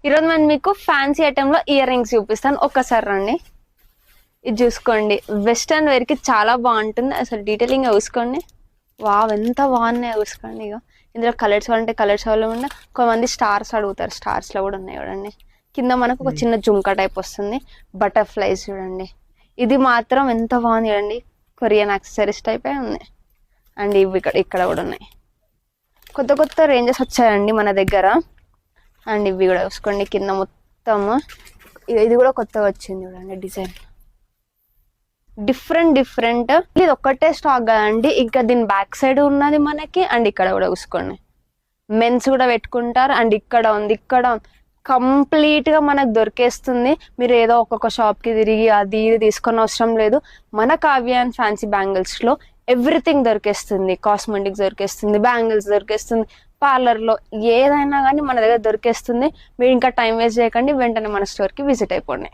ఈరోజు నేను మీకు ఫ్యాన్సీ ఐటమ్ లో ఇయర్ రింగ్స్ చూపిస్తాను. ఒక్కసారి రండి, ఇది చూసుకోండి. వెస్టర్న్ వేర్ కి చాలా బాగుంటుంది. అసలు డీటెయిలింగ్ చూసుకోండి. వావ్, ఎంత బాగున్నాయో చూసుకోండి. ఇక ఇందులో కలర్స్ అంటే కలర్స్ అవైలబుల్. కొంతమంది స్టార్స్ అడుగుతారు, స్టార్స్ లో కూడా ఉన్నాయి చూడండి. కింద మనకు ఒక చిన్న జుంకా టైప్ వస్తుంది, బటర్ఫ్లైస్ చూడండి. ఇది మాత్రం ఎంత బాగుంది చూడండి, కొరియన్ యాక్సెసరీస్ టైపే ఉంది. అండ్ ఇవి ఇక్కడ కూడా ఉన్నాయి. కొత్త కొత్త రేంజెస్ వచ్చాయండి మన దగ్గర. అండ్ ఇవి కూడా చూసుకోండి, కింద మొత్తం ఇది కూడా కొత్తగా వచ్చింది చూడండి డిజైన్. డిఫరెంట్. ఇది ఒక్కటే స్టాక్ కదండి, ఇంకా దీని బ్యాక్ సైడ్ ఉన్నది మనకి. అండ్ ఇక్కడ కూడా చూసుకోండి, మెన్స్ కూడా పెట్టుకుంటారు. అండ్ ఇక్కడ ఉంది కంప్లీట్ గా మనకు దొరికేస్తుంది. మీరు ఏదో ఒక్కొక్క షాప్ కి తిరిగి అది ఇది తీసుకొని అవసరం లేదు. మన కావ్య అండ్ ఫ్యాన్సీ బ్యాంగిల్స్ లో ఎవ్రీథింగ్ దొరికేస్తుంది. కాస్మెటిక్స్ దొరికేస్తుంది, బ్యాంగిల్స్ దొరికేస్తుంది, పార్లర్ లో ఏదైనా కానీ మన దగ్గర దొరికేస్తుంది. మీరు ఇంకా టైం వేస్ట్ చేయకండి, వెంటనే మన స్టోర్ కి విజిట్ అయిపోండి.